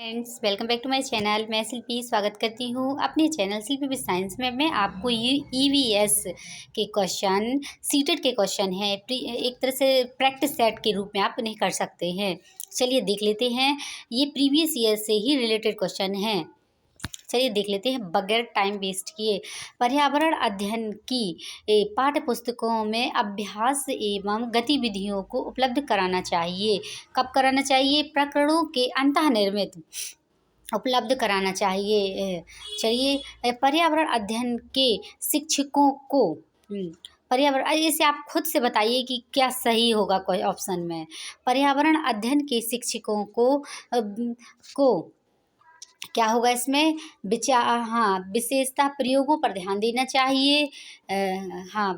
Friends, welcome back to my channel. मैं शिल्पी स्वागत करती हूँ अपने चैनल शिल्पी विद साइंस में। मैं आपको ये ईवीएस के क्वेश्चन, सीटेट के क्वेश्चन है, एक तरह से प्रैक्टिस सेट के रूप में आप उन्हें कर सकते हैं। चलिए देख लेते हैं। ये प्रीवियस ईयर से ही रिलेटेड क्वेश्चन हैं। चलिए देख लेते हैं बगैर टाइम वेस्ट किए। पर्यावरण अध्ययन की पाठ्य पुस्तकों में अभ्यास एवं गतिविधियों को उपलब्ध कराना चाहिए। कब कराना चाहिए? प्रकरणों के अंतःनिर्मित उपलब्ध कराना चाहिए। चलिए, पर्यावरण अध्ययन के शिक्षकों को पर्यावरण, इसे आप खुद से बताइए कि क्या सही होगा कोई ऑप्शन में। पर्यावरण अध्ययन के शिक्षकों को क्या होगा इसमें? विशेषतः प्रयोगों पर ध्यान देना चाहिए।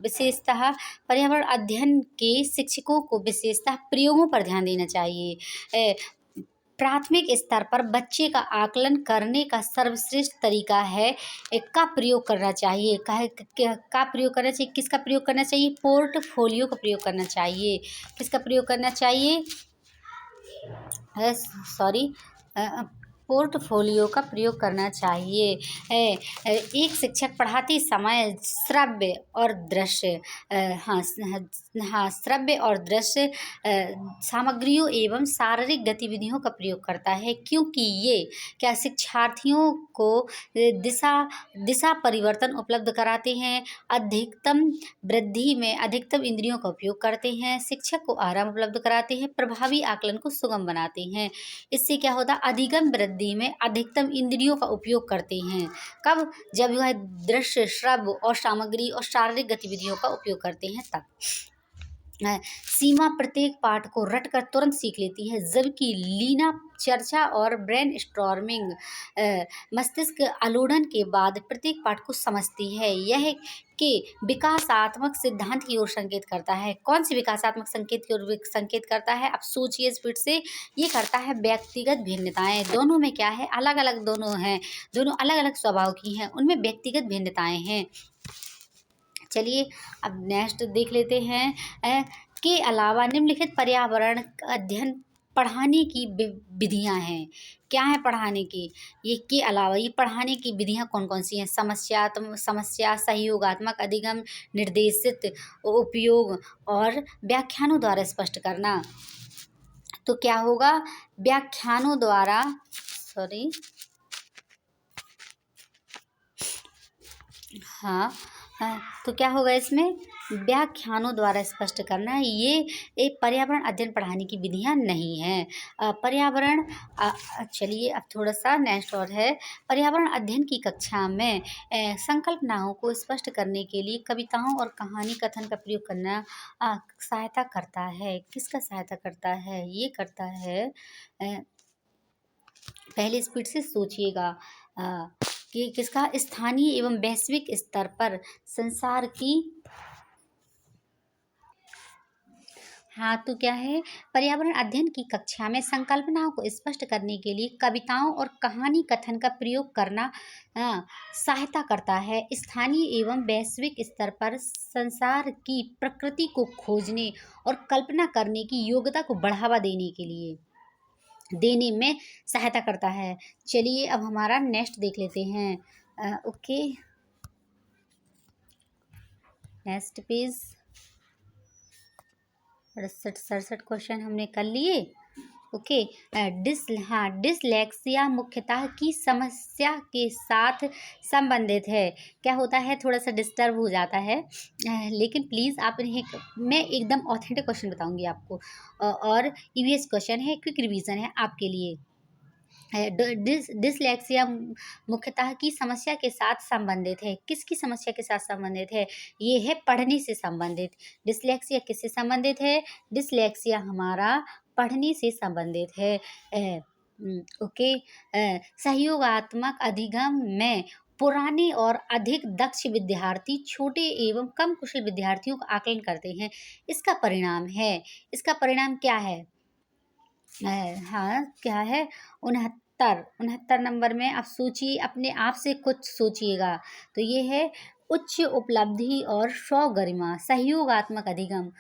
विशेषतः पर्यावरण अध्ययन के शिक्षकों को विशेषतः प्रयोगों पर ध्यान देना चाहिए। प्राथमिक स्तर पर बच्चे का आकलन करने का सर्वश्रेष्ठ तरीका है का प्रयोग करना चाहिए। का प्रयोग करना चाहिए? किसका प्रयोग करना चाहिए? पोर्टफोलियो का प्रयोग करना चाहिए। किसका प्रयोग करना चाहिए? पोर्टफोलियो का प्रयोग करना चाहिए। एक शिक्षक पढ़ाते समय श्रव्य और दृश्य सामग्रियों एवं शारीरिक गतिविधियों का प्रयोग करता है, क्योंकि ये क्या शिक्षार्थियों को दिशा परिवर्तन उपलब्ध कराते हैं, अधिकतम वृद्धि में अधिकतम इंद्रियों का उपयोग करते हैं, शिक्षक को आराम उपलब्ध कराते हैं, प्रभावी आकलन को सुगम बनाते हैं। इससे क्या होता है? अधिगम वृद्धि में अधिकतम इंद्रियों का उपयोग करते हैं। कब? जब वह दृश्य, श्रव्य और सामग्री और शारीरिक गतिविधियों का उपयोग करते हैं तब। सीमा प्रत्येक पाठ को रटकर तुरंत सीख लेती है, जबकि लीना चर्चा और ब्रेन स्टॉर्मिंग मस्तिष्क आलोड़न के बाद प्रत्येक पाठ को समझती है। यह के विकासात्मक सिद्धांत की ओर संकेत करता है। कौन सी विकासात्मक संकेत की ओर संकेत करता है? अब सोचिए स्पीड से। ये करता है व्यक्तिगत भिन्नताएं। दोनों में क्या है? अलग अलग दोनों हैं, दोनों अलग अलग स्वभाव की हैं, उनमें व्यक्तिगत भिन्नताएं हैं। चलिए अब नेक्स्ट देख लेते हैं। के अलावा निम्नलिखित पर्यावरण अध्ययन पढ़ाने की विधियां हैं। क्या है पढ़ाने की? ये के अलावा ये पढ़ाने की विधियां कौन कौन सी हैं? समस्या, सहयोगात्मक, अधिगम, निर्देशित, उपयोग और व्याख्यानों द्वारा स्पष्ट करना। तो क्या होगा? व्याख्यानों द्वारा तो क्या होगा इसमें? व्याख्यानों द्वारा स्पष्ट करना। ये एक पर्यावरण अध्ययन पढ़ाने की विधियां नहीं है। चलिए अब थोड़ा सा नेक्स्ट और है। पर्यावरण अध्ययन की कक्षा में संकल्पनाओं को स्पष्ट करने के लिए कविताओं और कहानी कथन का प्रयोग करना सहायता करता है। किसका सहायता करता है? ये करता है, पहले स्पीड से सोचिएगा कि किसका? स्थानीय एवं वैश्विक स्तर पर संसार की। तो क्या है? पर्यावरण अध्ययन की कक्षा में संकल्पनाओं को स्पष्ट करने के लिए कविताओं और कहानी कथन का प्रयोग करना सहायता करता है। स्थानीय एवं वैश्विक स्तर पर संसार की प्रकृति को खोजने और कल्पना करने की योग्यता को बढ़ावा देने में सहायता करता है। चलिए अब हमारा नेक्स्ट देख लेते हैं। नेक्स्ट पेज 67 क्वेश्चन हमने कर लिए। डिसलेक्सिया मुख्यतः की समस्या के साथ संबंधित है। क्या होता है? थोड़ा सा डिस्टर्ब हो जाता है, लेकिन प्लीज़ आप इन्हें, मैं एकदम ऑथेंटिक क्वेश्चन बताऊंगी आपको, और ईवीएस क्वेश्चन है, क्विक रिवीजन है आपके लिए। डिसलेक्सिया मुख्यतः की समस्या के साथ संबंधित है। किसकी समस्या के साथ संबंधित है? ये है पढ़ने से संबंधित। डिसलेक्सिया किससे संबंधित है? डिसलेक्सिया हमारा पढ़ने से संबंधित है। सहयोगात्मक अधिगम में पुराने और अधिक दक्ष विद्यार्थी छोटे एवं कम कुशल विद्यार्थियों का आकलन करते हैं। इसका परिणाम क्या है? क्या है? 69 नंबर में आप सोचिए, अपने आप से कुछ सोचिएगा। तो ये है उच्च उपलब्धि और स्वगरिमा। सहयोगात्मक अधिगम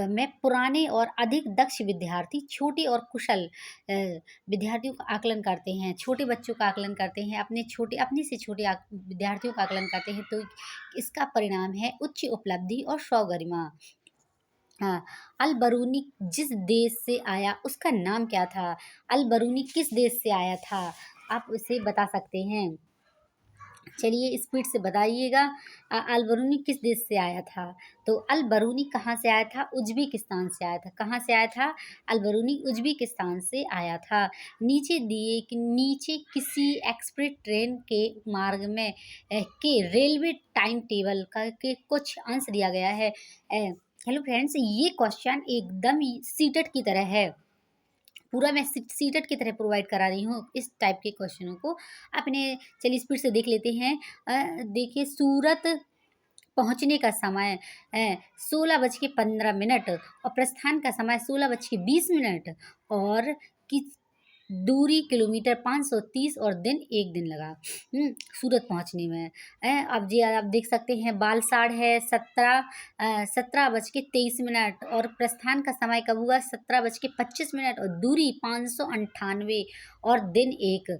में पुराने और अधिक दक्ष विद्यार्थी छोटे और कुशल विद्यार्थियों का आकलन करते हैं, छोटे बच्चों का आकलन करते हैं, अपने से छोटे विद्यार्थियों का आकलन करते हैं, तो इसका परिणाम है उच्च उपलब्धि और स्वगरिमा। हाँ, अल बरूनी जिस देश से आया उसका नाम क्या था? अल बरूनी किस देश से आया था? आप उसे बता सकते हैं। चलिए स्पीड से बताइएगा। अल बरूनी किस देश से आया था? तो अल बरूनी कहाँ से आया था? उज्बेकिस्तान से आया था। कहाँ से आया था? अल बरूनी उज्बेकिस्तान से आया था। नीचे किसी एक्सप्रेस ट्रेन के मार्ग में के रेलवे टाइम टेबल का के कुछ अंश दिया गया है। हेलो फ्रेंड्स, ये क्वेश्चन एकदम सीटेट की तरह है, पूरा मैं सीटेट की तरह प्रोवाइड करा रही हूँ इस टाइप के क्वेश्चनों को। अपने चलिए स्पीड से देख लेते हैं। देखिए, सूरत पहुँचने का समय 16:15 और प्रस्थान का समय 16:20 और किस दूरी किलोमीटर 530 और दिन 1 दिन लगा सूरत पहुंचने में। अब जी आप देख सकते हैं, बालसाड़ है 17:23 और प्रस्थान का समय कब हुआ? 17:25 और दूरी 598 और दिन 1,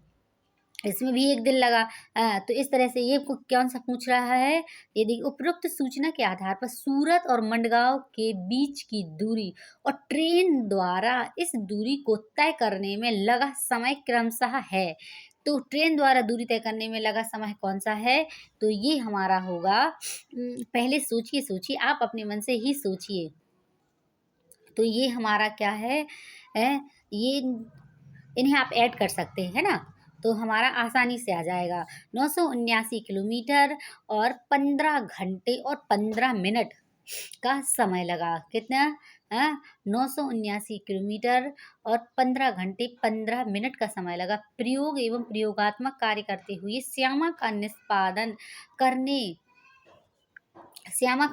इसमें भी 1 दिन लगा। तो इस तरह से ये कौन सा पूछ रहा है? यदि उपरोक्त सूचना के आधार पर सूरत और मंडगांव के बीच की दूरी और ट्रेन द्वारा इस दूरी को तय करने में लगा समय क्रमशः है, तो ट्रेन द्वारा दूरी तय करने में लगा समय कौन सा है? तो ये हमारा होगा, पहले सोचिए आप अपने मन से ही सोचिए। तो ये हमारा क्या है? ये इन्हें आप ऐड कर सकते हैं ना, तो हमारा आसानी से आ जाएगा। 979 किलोमीटर और 15 घंटे और 15 मिनट का समय लगा। कितना? 979 किलोमीटर और 15 घंटे 15 मिनट का समय लगा प्रयोग एवं प्रयोगात्मक कार्य करते हुए श्यामा का निष्पादन करने श्यामा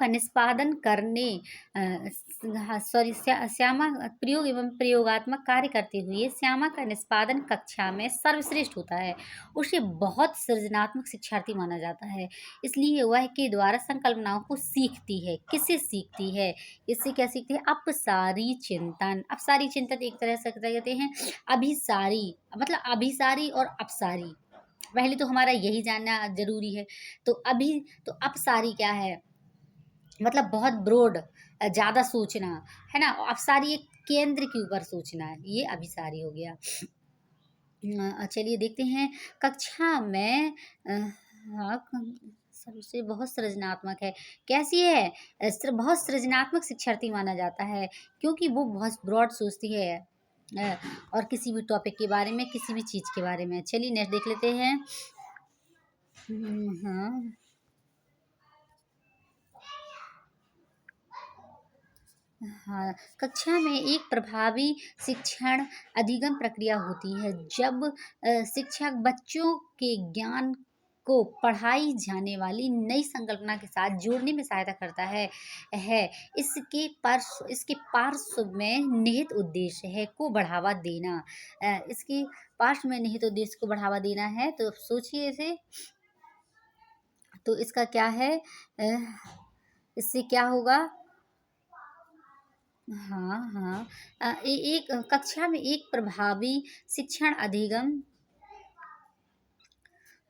प्रयोग एवं प्रयोगात्मक कार्य करते हुए श्यामा का निष्पादन कक्षा में सर्वश्रेष्ठ होता है। उसे बहुत सृजनात्मक शिक्षार्थी माना जाता है, इसलिए वह के द्वारा संकल्पनाओं को सीखती है। किससे सीखती है? इससे क्या सीखती है? अपसारी चिंतन। अपसारी चिंतन एक तरह से कहते हैं अभिसारी, मतलब अभिसारी और अपसारी। पहले तो हमारा यही जानना जरूरी है। तो अपसारी क्या है? मतलब बहुत ब्रॉड, ज़्यादा सोचना, है ना। अपसारी एक केंद्र के ऊपर सोचना है, ये अभिसारी हो गया। चलिए देखते हैं कक्षा में हाँ, सबसे बहुत सृजनात्मक है। कैसी है? बहुत सृजनात्मक शिक्षार्थी माना जाता है, क्योंकि वो बहुत ब्रॉड सोचती है और किसी भी टॉपिक के बारे में, किसी भी चीज़ के बारे में। चलिए नेक्स्ट देख लेते हैं। हाँ, हाँ, कक्षा में एक प्रभावी शिक्षण अधिगम प्रक्रिया होती है जब शिक्षक बच्चों के ज्ञान को पढ़ाई जाने वाली नई संकल्पना के साथ जोड़ने में सहायता करता है। इसके पार्श्व में निहित उद्देश्य है को बढ़ावा देना। इसके पार्श्व में निहित उद्देश्य को बढ़ावा देना है, तो सोचिए इसे। तो इसका क्या है? इससे क्या होगा? हाँ, हाँ। एक कक्षा में एक प्रभावी शिक्षण अधिगम,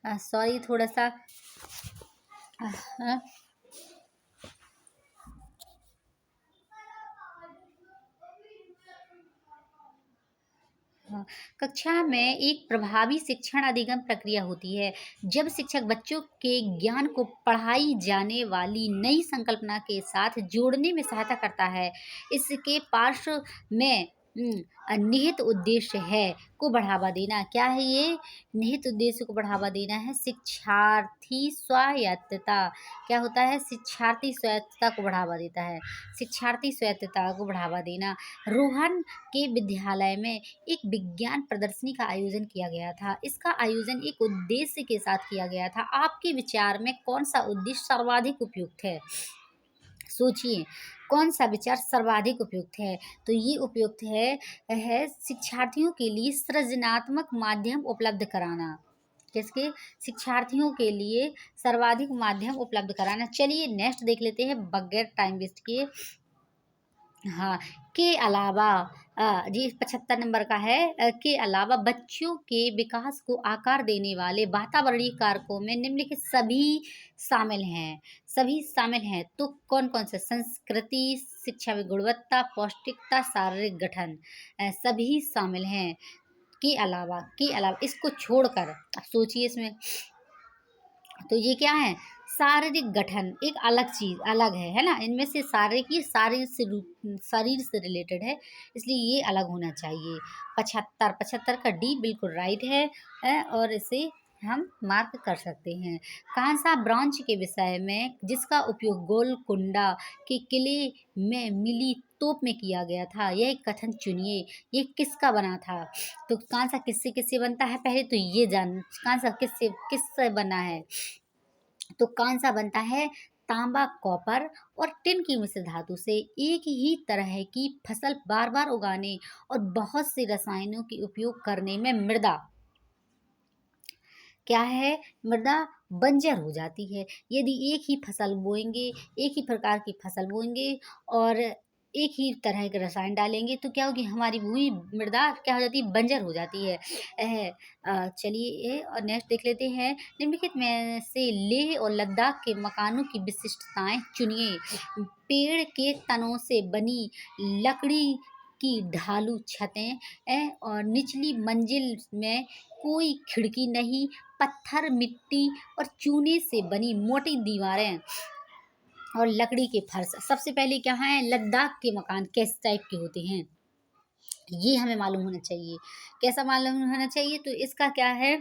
सॉरी थोड़ा सा, हाँ, हाँ, कक्षा में एक प्रभावी शिक्षण अधिगम प्रक्रिया होती है जब शिक्षक बच्चों के ज्ञान को पढ़ाई जाने वाली नई संकल्पना के साथ जोड़ने में सहायता करता है। इसके पार्श्व में निहित उद्देश्य है को बढ़ावा देना। क्या है ये? निहित उद्देश्य को बढ़ावा देना है शिक्षार्थी स्वायत्तता। क्या होता है? शिक्षार्थी स्वायत्तता को बढ़ावा देता है। शिक्षार्थी स्वायत्तता को बढ़ावा देना। रोहन के विद्यालय में एक विज्ञान प्रदर्शनी का आयोजन किया गया था। इसका आयोजन एक उद्देश्य के साथ किया गया था। आपके विचार में कौन सा उद्देश्य सर्वाधिक उपयुक्त है? सोचिए कौन सा विचार सर्वाधिक उपयुक्त है? तो ये उपयुक्त है शिक्षार्थियों के लिए सृजनात्मक माध्यम उपलब्ध कराना। किसके? शिक्षार्थियों के लिए सर्वाधिक माध्यम उपलब्ध कराना। चलिए नेक्स्ट देख लेते हैं बगैर टाइम वेस्ट किए। हाँ, के अलावा जी 75 नंबर का है के अलावा बच्चों के विकास को आकार देने वाले वातावरणीय कारकों में निम्नलिखित सभी शामिल हैं। तो कौन-कौन से? संस्कृति, शिक्षा में गुणवत्ता, पौष्टिकता, शारीरिक गठन सभी शामिल हैं। के अलावा इसको छोड़कर अब सोचिए इसमें, तो ये क्या है? शारीरिक गठन एक अलग चीज अलग है ना। इनमें से शारीरिक, ये शरीर से रिलेटेड है, इसलिए ये अलग होना चाहिए। 75 का डी बिल्कुल राइट है और इसे हम मार्क कर सकते हैं। कांसा ब्रांच के विषय में जिसका उपयोग गोलकुंडा के किले में मिली तोप में किया गया था, यह कथन चुनिए। ये किसका बना था? तो कांसा किससे किससे बनता है? पहले तो ये जान, कांसा किससे किससे बना है? तो कांसा बनता है तांबा, कॉपर और टिन की मिश्र धातु से। एक ही तरह की फसल बार बार उगाने और बहुत से रसायनों के उपयोग करने में मृदा क्या है? मृदा बंजर हो जाती है। यदि एक ही फसल बोएंगे, एक ही प्रकार की फसल बोएंगे और एक ही तरह के रसायन डालेंगे तो क्या होगी? हमारी भूमि मृदा क्या हो जाती है? बंजर हो जाती है। चलिए और नेक्स्ट देख लेते हैं। निम्नलिखित में से लेह और लद्दाख के मकानों की विशिष्टताएं चुनिए। पेड़ के तनों से बनी लकड़ी की ढालू छतें और निचली मंजिल में कोई खिड़की नहीं, पत्थर, मिट्टी और चूने से बनी मोटी दीवारें और लकड़ी के फर्श। सबसे पहले क्या है? लद्दाख के मकान किस टाइप के होते हैं, ये हमें मालूम होना चाहिए। कैसा मालूम होना चाहिए? तो इसका क्या है?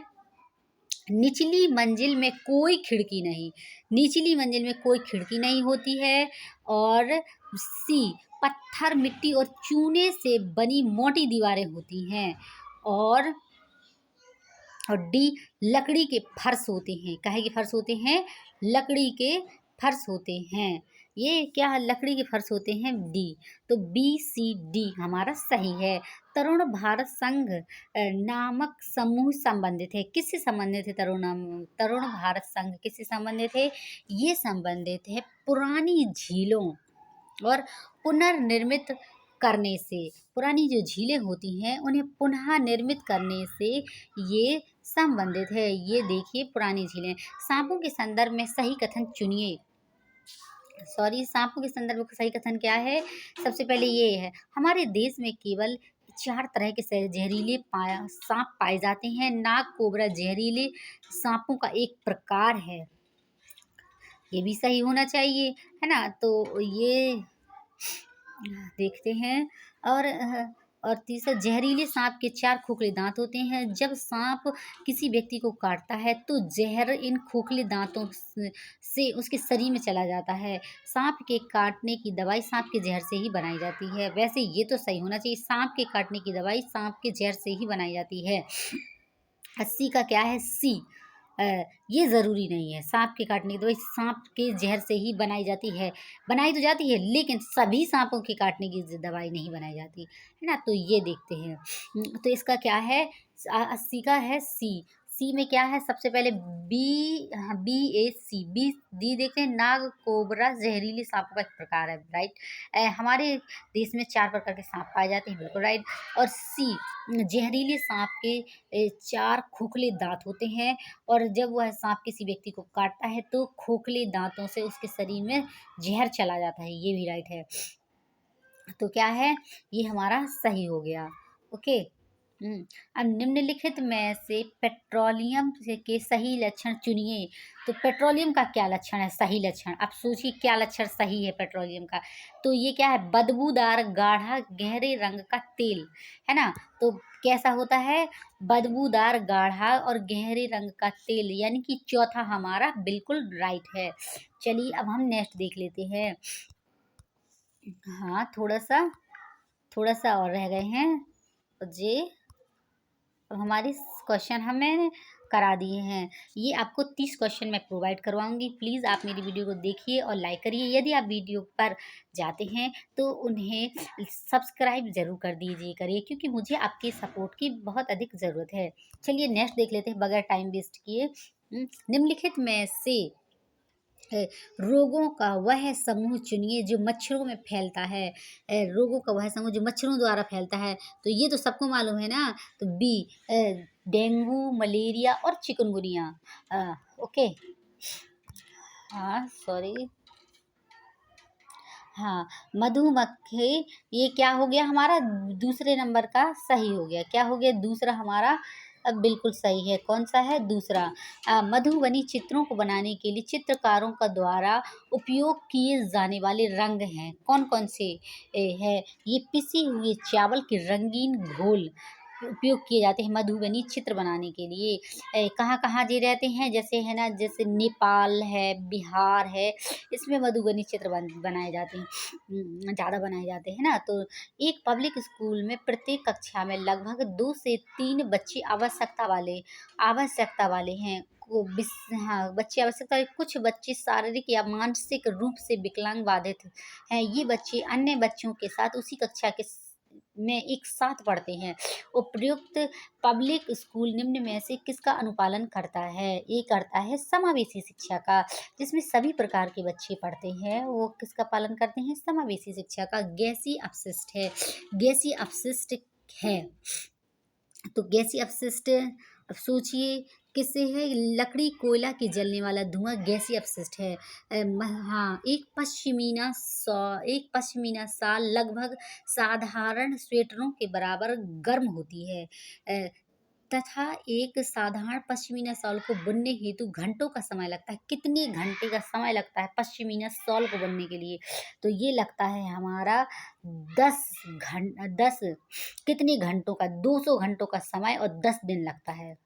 निचली मंजिल में कोई खिड़की नहीं, निचली मंजिल में कोई खिड़की नहीं होती है। और सी, पत्थर, मिट्टी और चूने से बनी मोटी दीवारें होती हैं। और डी, लकड़ी के फर्श होते हैं। काहे के फर्श होते हैं? लकड़ी के फर्श होते हैं। ये क्या है? लकड़ी के फर्श होते हैं। डी, तो बी सी डी हमारा सही है। तरुण भारत संघ नामक समूह संबंधित है। किससे संबंधित है? तरुण भारत संघ किससे संबंधित है? ये संबंधित है पुरानी झीलों और पुनर्निर्मित करने से। पुरानी जो झीलें होती हैं उन्हें पुनः निर्मित करने से ये संबंधित है। ये देखिए पुरानी झीलें। सांपों के संदर्भ में सही कथन चुनिए। सांपों के संदर्भ में सही कथन क्या है? सबसे पहले ये है, हमारे देश में केवल 4 तरह के जहरीले सांप पाए जाते हैं। नाग कोबरा जहरीले सांपों का एक प्रकार है, ये भी सही होना चाहिए, है ना। तो ये देखते हैं। और तीसरा, जहरीले सांप के 4 खोखले दांत होते हैं। जब सांप किसी व्यक्ति को काटता है तो जहर इन खोखले दांतों से उसके शरीर में चला जाता है। सांप के काटने की दवाई सांप के जहर से ही बनाई जाती है। वैसे ये तो सही होना चाहिए, सांप के काटने की दवाई सांप के जहर से ही बनाई जाती है। 80 का क्या है? सी, ये ज़रूरी नहीं है। सांप के काटने की दवाई सांप के जहर से ही बनाई जाती है। बनाई तो जाती है लेकिन सभी सांपों के काटने की दवाई नहीं बनाई जाती, है ना। तो ये देखते हैं। तो इसका क्या है? 80 का है सी। सी में क्या है? सबसे पहले बी, हाँ बी ए सी, बी डी देखते हैं। नाग कोबरा जहरीले सांपों का एक प्रकार है, राइट। हमारे देश में 4 प्रकार के सांप पाए जाते हैं, बिल्कुल राइट। और सी, जहरीले सांप के 4 खोखले दांत होते हैं और जब वह सांप किसी व्यक्ति को काटता है तो खोखले दांतों से उसके शरीर में जहर चला जाता है, ये भी राइट है। तो क्या है? ये हमारा सही हो गया। ओके। अब निम्नलिखित में से पेट्रोलियम के सही लक्षण चुनिए। तो पेट्रोलियम का क्या लक्षण है? सही लक्षण, अब सोचिए क्या लक्षण सही है पेट्रोलियम का। तो ये क्या है? बदबूदार गाढ़ा गहरे रंग का तेल, है ना। तो कैसा होता है? बदबूदार गाढ़ा और गहरे रंग का तेल, यानी कि चौथा हमारा बिल्कुल राइट है। चलिए अब हम नेक्स्ट देख लेते हैं। हाँ, थोड़ा सा और रह गए हैं जी। अब हमारे क्वेश्चन हमें करा दिए हैं। ये आपको 30 क्वेश्चन मैं प्रोवाइड करवाऊंगी। प्लीज़ आप मेरी वीडियो को देखिए और लाइक करिए। यदि आप वीडियो पर जाते हैं तो उन्हें सब्सक्राइब ज़रूर कर दीजिए करिए, क्योंकि मुझे आपके सपोर्ट की बहुत अधिक ज़रूरत है। चलिए नेक्स्ट देख लेते हैं बगैर टाइम वेस्ट किए। निम्नलिखित में से रोगों का वह समूह चुनिए जो मच्छरों में फैलता है। रोगों का वह समूह जो मच्छरों द्वारा फैलता है, तो ये तो सबको मालूम है ना। तो बी, डेंगू, मलेरिया और चिकनगुनिया। ओके। हाँ, सॉरी। हाँ, मधुमक्खी, ये क्या हो गया हमारा दूसरे नंबर का सही हो गया। क्या हो गया दूसरा हमारा? अब बिल्कुल सही है। कौन सा है दूसरा? मधुबनी चित्रों को बनाने के लिए चित्रकारों का द्वारा उपयोग किए जाने वाले रंग हैं। कौन कौन से है? ये पिसी हुई चावल के रंगीन घोल उपयोग किए जाते हैं मधुबनी चित्र बनाने के लिए। कहाँ कहाँ जे रहते हैं, जैसे है ना, जैसे नेपाल है, बिहार है, इसमें मधुबनी चित्र बनाए जाते हैं, ज़्यादा बनाए जाते हैं ना। तो एक पब्लिक स्कूल में प्रत्येक कक्षा में लगभग 2 से 3 बच्चे आवश्यकता वाले हैं। हाँ, बच्चे आवश्यकता वाले। कुछ बच्चे शारीरिक या मानसिक रूप से विकलांग बाधित हैं। ये बच्चे अन्य बच्चों के साथ उसी कक्षा में एक साथ पढ़ते हैं। उपयुक्त पब्लिक स्कूल निम्न में से किसका अनुपालन करता है? ये करता है समावेशी शिक्षा का, जिसमें सभी प्रकार के बच्चे पढ़ते हैं। वो किसका पालन करते हैं? समावेशी शिक्षा का। गैसीय अपशिष्ट है, गैसीय अपशिष्ट है। तो गैसीय अपशिष्ट, अब सोचिए किससे है? लकड़ी, कोयला के जलने वाला धुआं गैसीय अपशिष्ट है। हाँ, एक पश्मीना शाल लगभग साधारण स्वेटरों के बराबर गर्म होती है। तथा एक साधारण पश्मीना शॉल को बुनने हेतु घंटों का समय लगता है। कितने घंटे का समय लगता है पश्मीना शॉल को बुनने के लिए? तो ये लगता है हमारा 10 कितने घंटों का? 200 घंटों का समय और 10 दिन लगता है।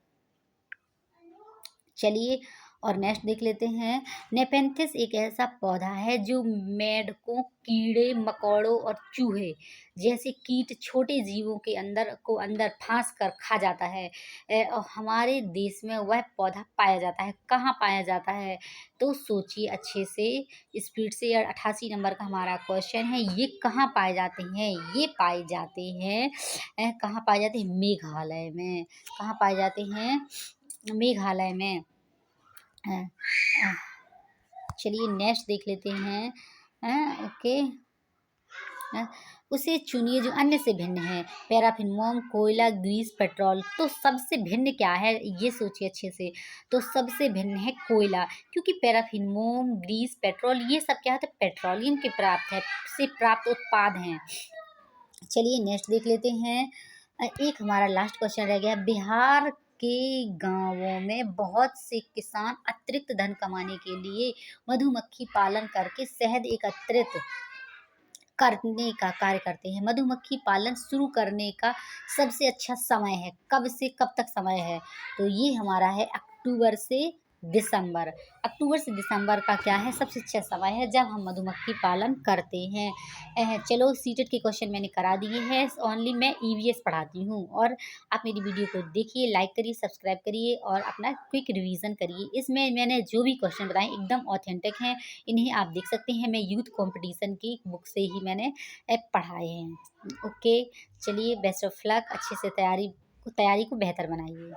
चलिए और नेक्स्ट देख लेते हैं। नेपेंथिस एक ऐसा पौधा है जो मेंढकों, कीड़े मकोड़ों और चूहे जैसे कीट छोटे जीवों के अंदर फांस कर खा जाता है। और हमारे देश में वह पौधा पाया जाता है। कहाँ पाया जाता है? तो सोचिए अच्छे से, स्पीड से। 88 नंबर का हमारा क्वेश्चन है। ये कहाँ पाए जाते हैं? ये पाए जाते हैं, कहाँ पाए जाते हैं? मेघालय में। कहाँ पाए जाते हैं? मेघालय में। चलिए नेक्स्ट देख लेते हैं। ओके। उसे चुनिए जो अन्य से भिन्न है। पैराफिन, कोयला, ग्रीस, पेट्रोल। तो सबसे भिन्न क्या है? ये सोचिए अच्छे से। तो सबसे भिन्न है कोयला, क्योंकि पैराफिन, ग्रीस, पेट्रोल ये सब क्या होता है? पेट्रोलियम के प्राप्त उत्पाद हैं। चलिए नेक्स्ट देख लेते हैं। एक हमारा लास्ट क्वेश्चन रह गया। बिहार के गांवों में बहुत से किसान अतिरिक्त धन कमाने के लिए मधुमक्खी पालन करके शहद एकत्रित करने का कार्य करते हैं। मधुमक्खी पालन शुरू करने का सबसे अच्छा समय है, कब से कब तक समय है? तो ये हमारा है अक्टूबर से दिसंबर। अक्टूबर से दिसंबर का क्या है? सबसे अच्छा समय है जब हम मधुमक्खी पालन करते हैं। चलो सीटेट के क्वेश्चन मैंने करा दिए हैं। ओनली मैं ईवीएस पढ़ाती हूँ, और आप मेरी वीडियो को देखिए, लाइक करिए, सब्सक्राइब करिए और अपना क्विक रिवीजन करिए। इसमें मैंने जो भी क्वेश्चन बताए एकदम ऑथेंटिक हैं। इन्हें आप देख सकते हैं। मैं यूथ कंपटीशन की बुक से ही मैंने पढ़ाए हैं। ओके, चलिए बेस्ट ऑफ लक। अच्छे से तैयारी को बेहतर बनाइए।